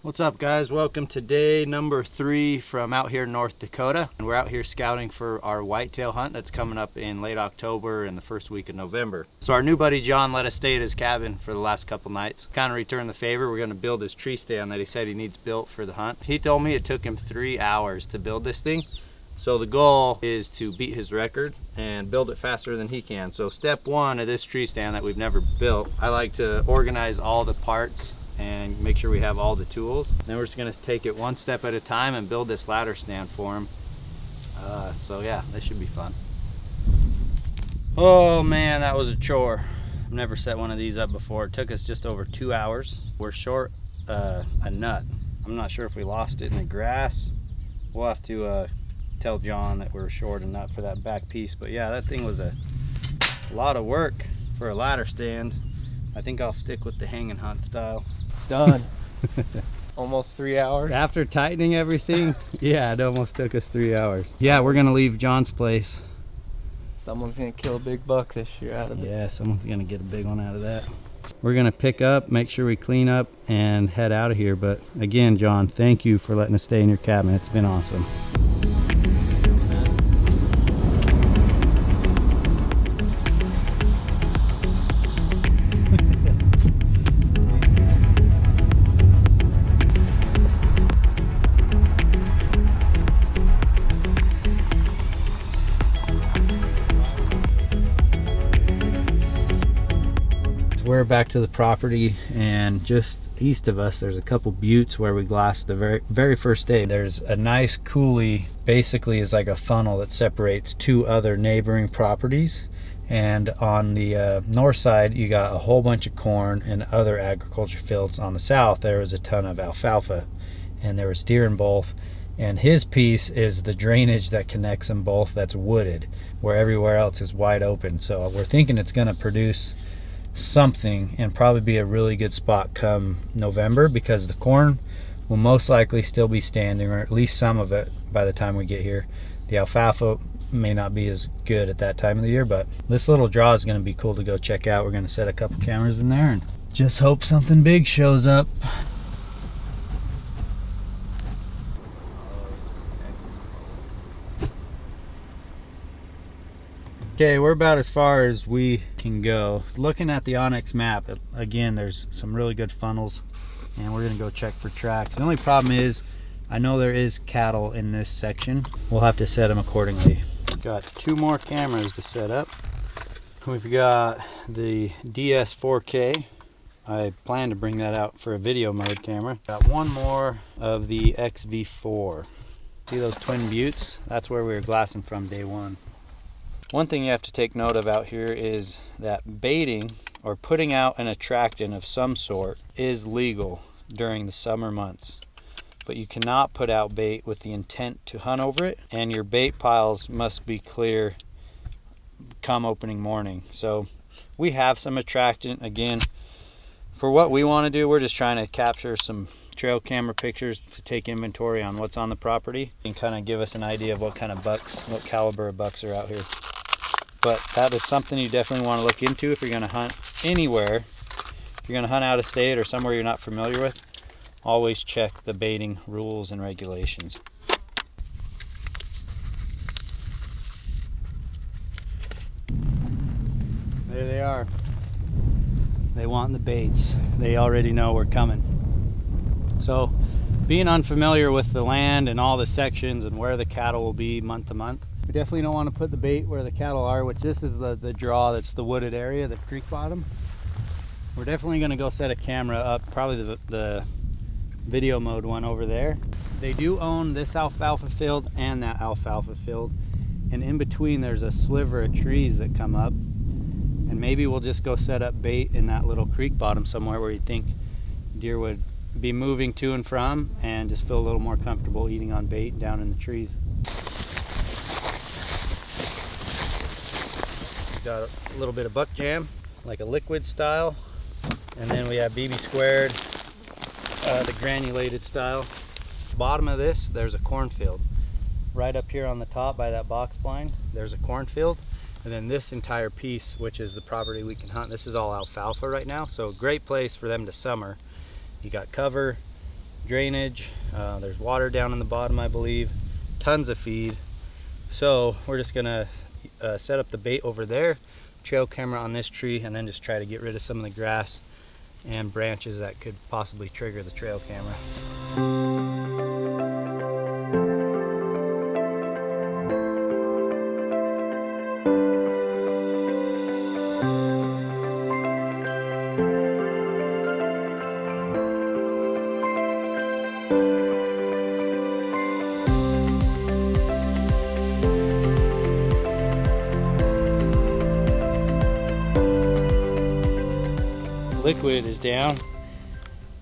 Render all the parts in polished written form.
What's up, guys? Welcome to day number 3 from out here in North Dakota, and we're out here scouting for our whitetail hunt that's coming up in late October and the first week of November. So our new buddy John let us stay at his cabin for the last couple nights. Kind of return the favor. We're going to build his tree stand that he said he needs built for the hunt. He told me it took him 3 hours to build this thing. So the goal is to beat his record and build it faster than he can. So step 1 of this tree stand that we've never built, I like to organize all the parts and make sure we have all the tools. Then we're just going to take it one step at a time and build this ladder stand for him. So yeah, that should be fun. Oh man, that was a chore. I've never set one of these up before. It took us just over 2 hours. We're short a nut. I'm not sure if we lost it in the grass. We'll have to tell John that we're short a nut for that back piece. But yeah, that thing was a lot of work for a ladder stand. I think I'll stick with the hang and hunt style. Done. Almost 3 hours. After tightening everything, yeah, it almost took us 3 hours. Yeah, we're gonna leave John's place. Someone's gonna kill a big buck this year out of it. Yeah, someone's gonna get a big one out of that. We're gonna pick up, make sure we clean up, and head out of here. But again, John, thank you for letting us stay in your cabin. It's been awesome. We're back to the property, and just east of us there's a couple buttes where we glassed the very first day. There's a nice coulee, basically is like a funnel that separates 2 other neighboring properties, and on the north side you got a whole bunch of corn and other agriculture fields. On the south there was a ton of alfalfa, and there was deer in both, and his piece is the drainage that connects them both that's wooded, where everywhere else is wide open. So we're thinking it's going to produce something and probably be a really good spot come November, because the corn will most likely still be standing, or at least some of it by the time we get here. The alfalfa may not be as good at that time of the year, but this little draw is going to be cool to go check out. We're going to set a couple cameras in there and just hope something big shows up. Okay, we're about as far as we can go. Looking at the OnX map, again, there's some really good funnels, and we're gonna go check for tracks. The only problem is, I know there is cattle in this section. We'll have to set them accordingly. Got 2 more cameras to set up. We've got the DS4K. I plan to bring that out for a video mode camera. Got 1 more of the XV4. See those twin buttes? That's where we were glassing from day 1. One thing you have to take note of out here is that baiting or putting out an attractant of some sort is legal during the summer months, but you cannot put out bait with the intent to hunt over it, and your bait piles must be clear come opening morning. So we have some attractant. Again, for what we want to do, we're just trying to capture some trail camera pictures to take inventory on what's on the property and kind of give us an idea of what kind of bucks, what caliber of bucks are out here. But that is something you definitely want to look into if you're going to hunt anywhere. If you're going to hunt out of state or somewhere you're not familiar with, always check the baiting rules and regulations. There they are. They want the baits. They already know we're coming. So being unfamiliar with the land and all the sections and where the cattle will be month to month, we definitely don't want to put the bait where the cattle are, which this is the draw that's the wooded area, the creek bottom. We're definitely going to go set a camera up, probably the video mode one over there. They do own this alfalfa field and that alfalfa field, and in between there's a sliver of trees that come up, and maybe we'll just go set up bait in that little creek bottom somewhere where you think deer would be moving to and from, and just feel a little more comfortable eating on bait down in the trees. Got a little bit of buck jam, like a liquid style, and then we have BB squared, the granulated style. Bottom of this, there's a cornfield. Right up here on the top by that box blind, there's a cornfield, and then this entire piece, which is the property we can hunt, this is all alfalfa right now, so great place for them to summer. You got cover, drainage. There's water down in the bottom, I believe. Tons of feed. So we're just gonna set up the bait over there, trail camera on this tree, and then just try to get rid of some of the grass and branches that could possibly trigger the trail camera. Liquid is down.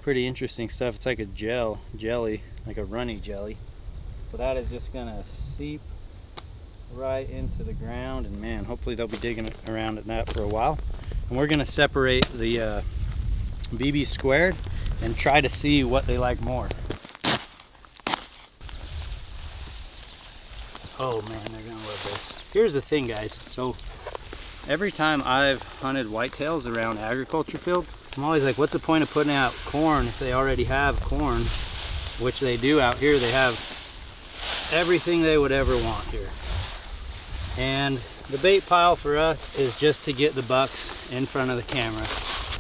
Pretty interesting stuff. It's like a jelly, like a runny jelly. So that is just gonna seep right into the ground, and man, hopefully they'll be digging around in that for a while. And we're gonna separate the BB squared and try to see what they like more. Oh man, they're gonna love this. Here's the thing, guys. So every time I've hunted whitetails around agriculture fields, I'm always like, what's the point of putting out corn if they already have corn? Which they do out here. They have everything they would ever want here. And the bait pile for us is just to get the bucks in front of the camera.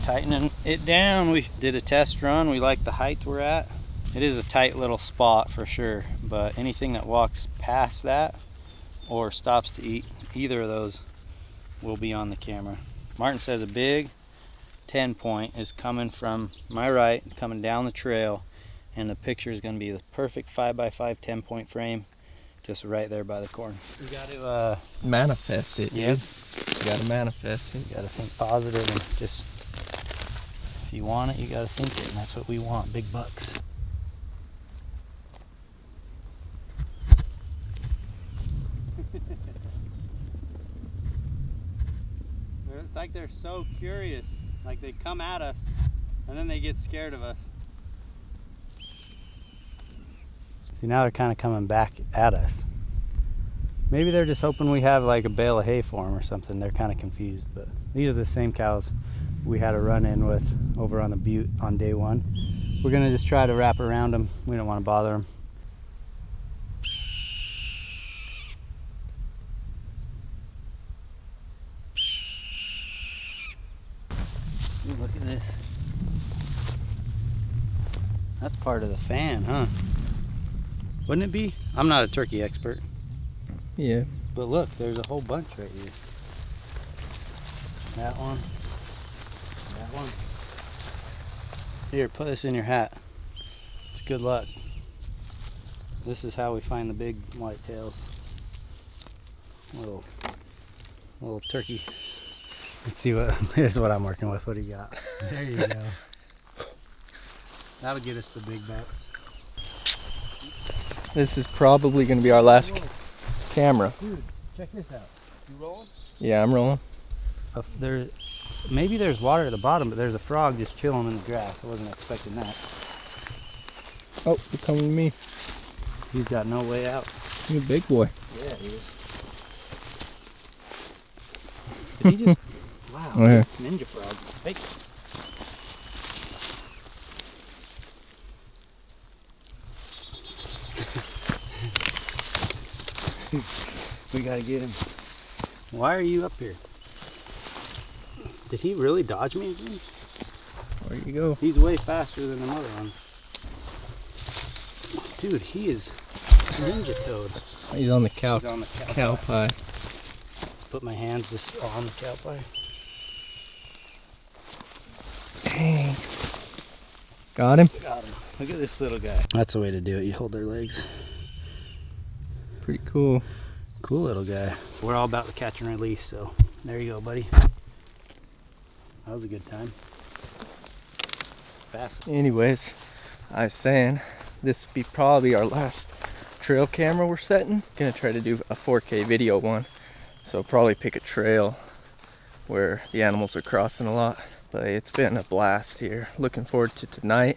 Tightening it down. We did a test run. We like the height we're at. It is a tight little spot for sure, but anything that walks past that or stops to eat either of those will be on the camera. Martin says a big 10 point is coming from my right, coming down the trail, and the picture is going to be the perfect 5x5 10 point frame, just right there by the corn. You got to manifest it. Yeah, you got to manifest it. You got to think positive, and just, if you want it, you got to think it, and that's what we want, big bucks. It's like they're so curious, like they come at us and then they get scared of us. See, now they're kind of coming back at us. Maybe they're just hoping we have like a bale of hay for them or something. They're kind of confused, but these are the same cows we had a run-in with over on the butte on day one. We're gonna just try to wrap around them. We don't want to bother them. Look at this. That's part of the fan, huh? Wouldn't it be? I'm not a turkey expert. Yeah. But look, there's a whole bunch right here. That one. That one. Here, put this in your hat. It's good luck. This is how we find the big whitetails. Little turkey. Let's see what, here's what I'm working with. What do you got? There you go. That'll get us the big bucks. This is probably going to be our last camera. Dude, check this out. You rolling? Yeah, I'm rolling. Maybe there's water at the bottom, but there's a frog just chilling in the grass. I wasn't expecting that. Oh, you're coming to me. He's got no way out. You're a big boy. Yeah, he is. Did he just... Wow, okay. Ninja frog. Hey. We gotta get him. Why are you up here? Did he really dodge me again? Where you go? He's way faster than the other ones. Dude, he is ninja toad. He's on the cow. He's on the cow pie. Put my hands just on the cow pie. Dang. Got him? Got him. Look at this little guy. That's the way to do it. You hold their legs. Pretty cool. Cool little guy. We're all about the catch and release, so there you go, buddy. That was a good time. Fast. Anyways, I was saying this would be probably our last trail camera we're setting. Gonna try to do a 4K video one, so probably pick a trail where the animals are crossing a lot. But it's been a blast here. Looking forward to tonight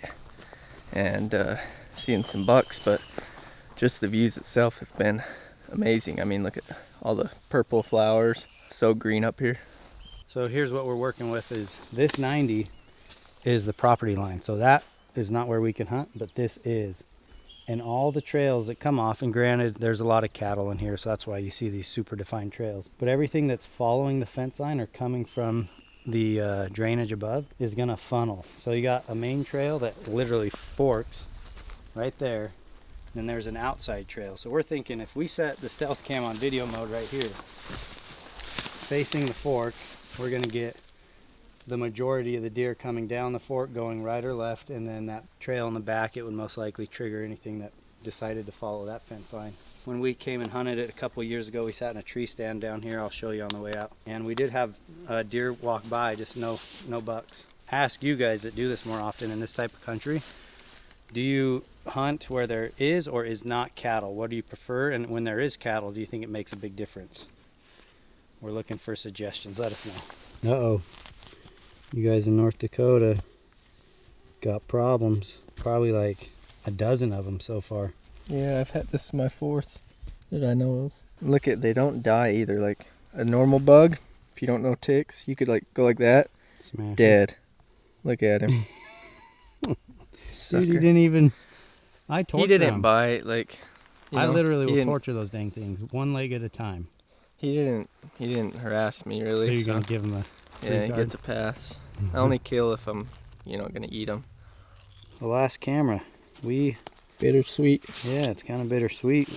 and seeing some bucks, but just the views itself have been amazing. I mean, look at all the purple flowers. It's so green up here. So here's what we're working with is this 90 is the property line. So that is not where we can hunt, but this is. And all the trails that come off, and granted there's a lot of cattle in here, so that's why you see these super defined trails, but everything that's following the fence line or coming from the drainage above is gonna funnel. So you got a main trail that literally forks right there, and there's an outside trail. So we're thinking if we set the Stealthcam on video mode right here facing the fork, we're gonna get the majority of the deer coming down the fork going right or left, and then that trail in the back, it would most likely trigger anything that decided to follow that fence line. When we came and hunted it a couple years ago, we sat in a tree stand down here. I'll show you on the way out, and we did have deer walk by, just no bucks. Ask you guys that do this more often in this type of country, do you hunt where there is or is not cattle? What do you prefer? And when there is cattle, do you think it makes a big difference? We're looking for suggestions. Let us know. Uh-oh. You guys in North Dakota got problems. Probably like a dozen of them so far. Yeah, I've had this is my 4th that I know of. Look at, they don't die either. Like a normal bug, if you don't know ticks, you could like go like that, Smash dead. Look at him. Dude, he didn't even. I tortured him. He didn't bite. Like I literally would torture those dang things, one leg at a time. He didn't harass me really. So you're gonna give him a yeah, he gets a pass. I only kill if I'm, gonna eat him. The last camera, Bittersweet. Yeah, it's kind of bittersweet.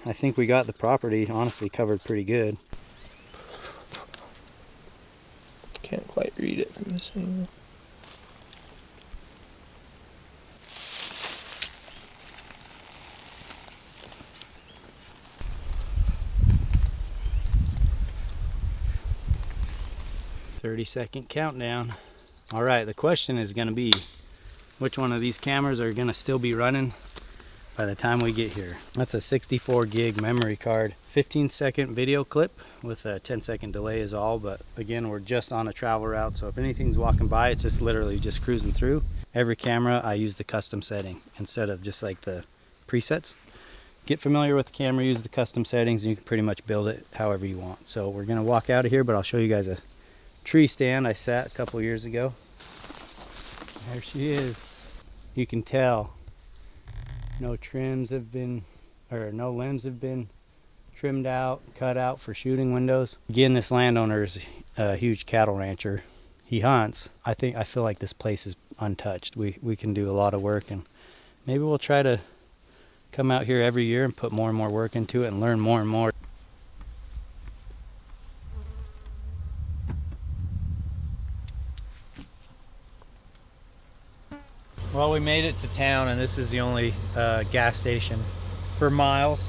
I think we got the property honestly covered pretty good. Can't quite read it from this angle. Second countdown. All right, the question is going to be which one of these cameras are going to still be running by the time we get here. That's a 64 gig memory card, 15-second video clip with a 10-second delay is all, but again, we're just on a travel route, so if anything's walking by, it's just literally just cruising through. Every camera I use the custom setting instead of just like the presets. Get familiar with the camera, use the custom settings, and you can pretty much build it however you want. So we're going to walk out of here, but I'll show you guys a tree stand I sat a couple years ago. There she is. You can tell no trims have been, or no limbs have been trimmed out, cut out for shooting windows. Again, this landowner is a huge cattle rancher. He hunts. I feel like this place is untouched. We can do a lot of work, and maybe we'll try to come out here every year and put more and more work into it and learn more and more. Well, we made it to town, and this is the only gas station for miles.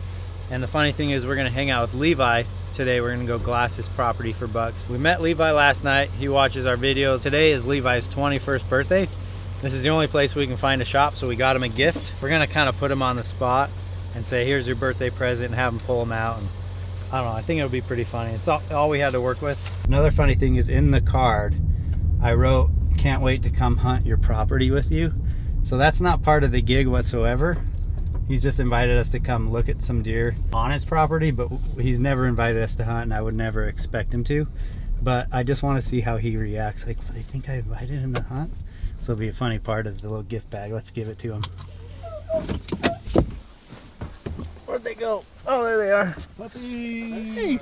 And the funny thing is, we're gonna hang out with Levi today. We're gonna go glass his property for bucks. We met Levi last night. He watches our videos. Today is Levi's 21st birthday. This is the only place we can find a shop, so we got him a gift. We're gonna kind of put him on the spot and say, here's your birthday present, and have him pull them out. And I don't know, I think it'll be pretty funny. It's all we had to work with. Another funny thing is, in the card, I wrote, can't wait to come hunt your property with you. So that's not part of the gig whatsoever. He's just invited us to come look at some deer on his property, but he's never invited us to hunt, and I would never expect him to. But I just want to see how he reacts. Like, they think I invited him to hunt? So it'll be a funny part of the little gift bag. Let's give it to him. Where'd they go? Oh, there they are. Puppies!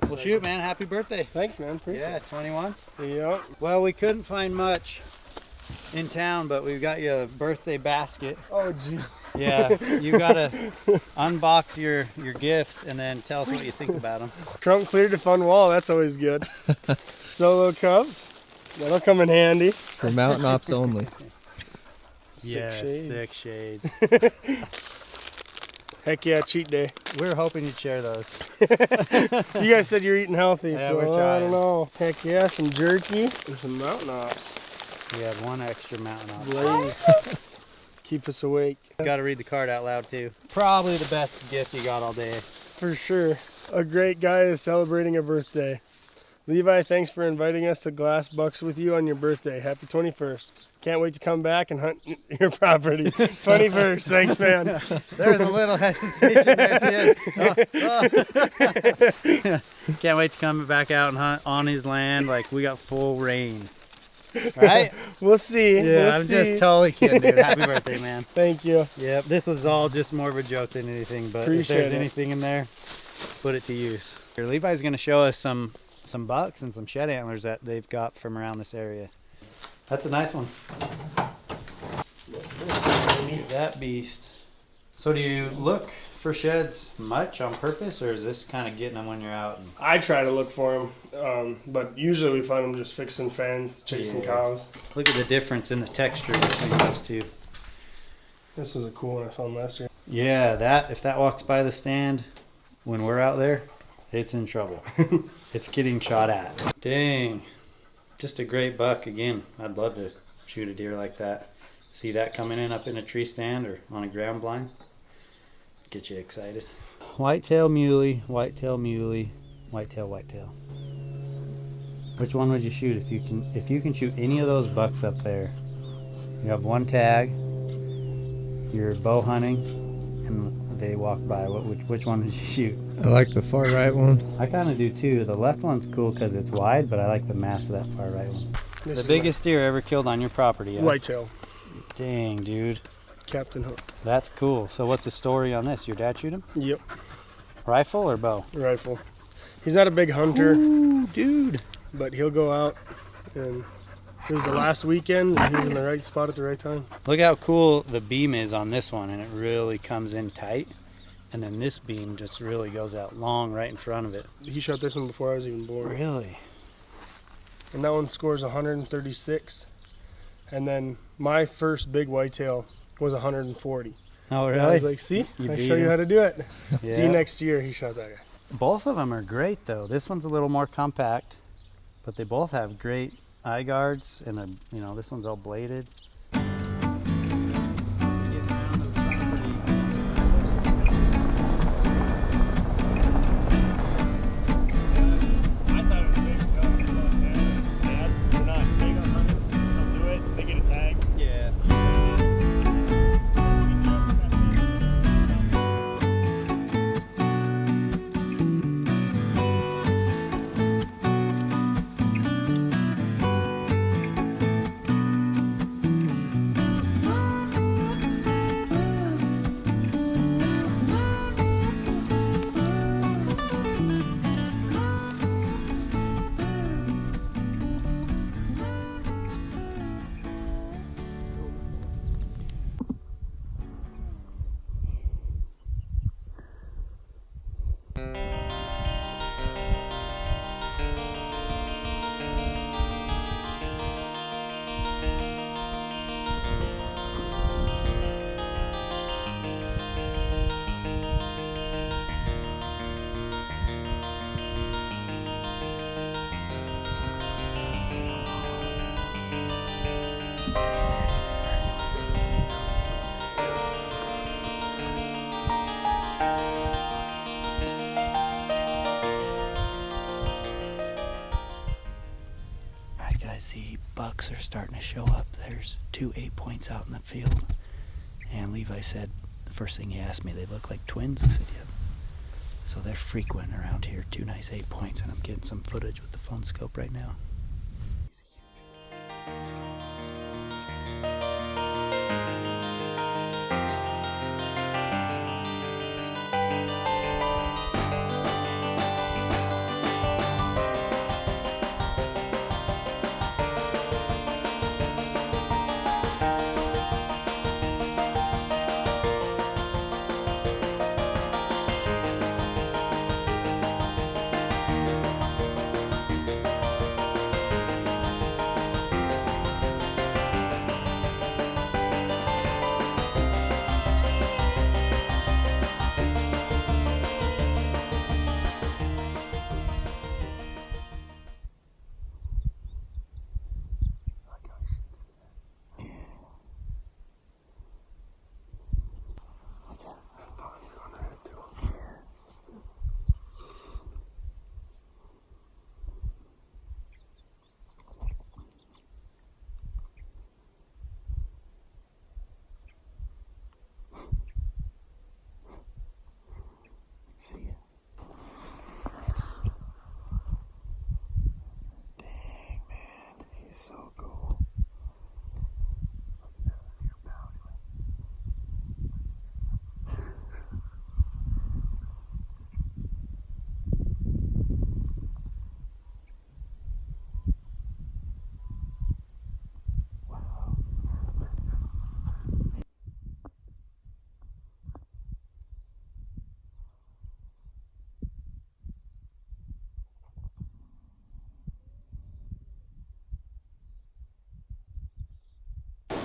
Well, shoot, man. Happy birthday. Thanks, man. Appreciate it. 21? Yeah. Well, we couldn't find much in town, but we've got you a birthday basket. Oh, gee. Yeah, you gotta unbox your gifts and then tell us what you think about them. Trump cleared a fun wall. That's always good. Solo cups. That'll come in handy. For mountain ops only. Yeah, 6 shades. Heck yeah, cheat day. We were hoping you'd share those. You guys said you're eating healthy, Yeah, so we're I trying. don't know. Heck yeah, some jerky and some mountain ops. We had one extra mountain off. Blaze. Keep us awake. Got to read the card out loud too. Probably the best gift you got all day. For sure. A great guy is celebrating a birthday. Levi, thanks for inviting us to glass bucks with you on your birthday. Happy 21st. Can't wait to come back and hunt your property. 21st, thanks, man. There's a little hesitation there, kid. Can't wait to come back out and hunt on his land. Like, we got full reign. Right? We'll see. Yeah, we'll I'm see. just totally kidding, dude. Happy birthday, man. Thank you. Yep, this was all just more of a joke than anything, but Appreciate if there's it. anything in there, put it to use. Here, Levi's gonna show us some bucks and some shed antlers that they've got from around this area. That's a nice one. Look at that beast. So do you look for sheds much on purpose, or is this kind of getting them when you're out? I try to look for them, but usually we find them just fixing fence, chasing cows. Look at the difference in the texture between those two. This is a cool one I found last year. Yeah, if that walks by the stand when we're out there, it's in trouble. It's getting shot at. Dang. Just a great buck again. I'd love to shoot a deer like that. See that coming in up in a tree stand or on a ground blind. Get you excited. Whitetail muley, whitetail muley, whitetail, whitetail. Which one would you shoot if you can shoot any of those bucks up there? You have one tag, you're bow hunting, and they walk by. Which one would you shoot? I like the far right one. I kind of do too. The left one's cool because it's wide, but I like the mass of that far right one. The biggest deer ever killed on your property. Yeah? Whitetail. Dang, dude. Captain Hook. That's cool. So what's the story on this? Your dad shoot him? Yep. Rifle or bow? Rifle. He's not a big hunter. Ooh, dude. But he'll go out, and it was the last weekend, and he was in the right spot at the right time. Look how cool the beam is on this one, and it really comes in tight. And then this beam just really goes out long right in front of it. He shot this one before I was even born. Really? And that one scores 136. And then my first big whitetail was 140. Oh, really? And I was like, see, You I beat show you him. how to do it. Yeah. The next year, he shot that guy. Both of them are great, though. This one's a little more compact, but they both have great eye guards, and this one's all bladed. The bucks are starting to show up. There's 2 8-points out in the field, and Levi said the first thing he asked me, they look like twins. I said, yep. So they're frequent around here. 2 nice 8-points, and I'm getting some footage with the phone scope right now.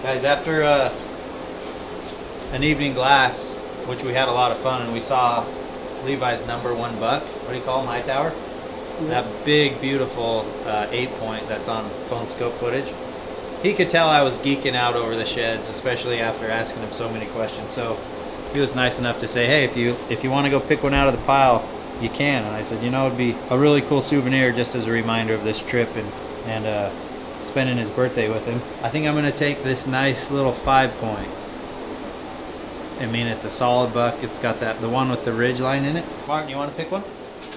Guys, after an evening glass, which we had a lot of fun, and we saw Levi's #1 buck. What do you call him? Hightower? Yeah. That big, beautiful 8-point that's on phone scope footage. He could tell I was geeking out over the sheds, especially after asking him so many questions. So he was nice enough to say, hey, if you want to go pick one out of the pile, you can. And I said, you know, it'd be a really cool souvenir just as a reminder of this trip and spending his birthday with him. I think I'm gonna take this nice little 5-point. I mean, it's a solid buck. It's got the one with the ridge line in it. Martin, you want to pick one?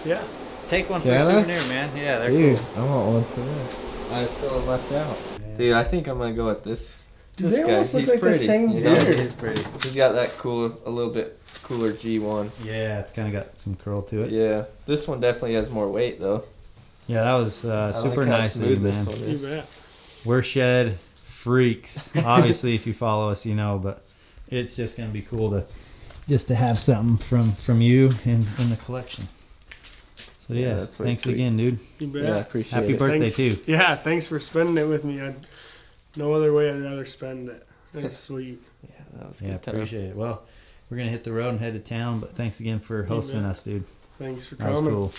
Yeah. Take one for a souvenir, man. Yeah, they're cool. I want one for that. I just feel left out. Yeah. Dude, I think I'm gonna go with this. Dude, this they guy, almost look he's like pretty. the same You know? beard. He's pretty. He's got that cool, a little bit cooler G1. Yeah, it's kind of got some curl to it. Yeah, this one definitely has more weight though. Yeah, that was super nice of you, man. You bet. We're shed freaks. Obviously, if you follow us, you know, but it's just gonna be cool to have something from you in the collection. So yeah, that's thanks sweet. again, dude. You bet. Yeah, I appreciate Happy it. birthday Thanks. too. Yeah, thanks for spending it with me. No other way I'd rather spend it. That's sweet. Yeah, that was Yeah, good time. appreciate it. Well, we're gonna hit the road and head to town, but thanks again for hosting us, dude. Thanks for That was coming. cool.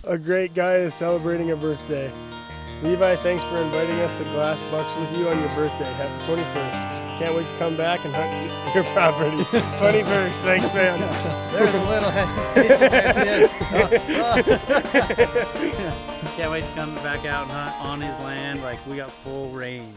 A great guy is celebrating a birthday. Levi, thanks for inviting us to glass bucks with you on your birthday. Happy 21st. Can't wait to come back and hunt your property. 21st, thanks, man. There's a little hesitation at the end. Can't wait to come back out and hunt on his land. Like, we got full reign.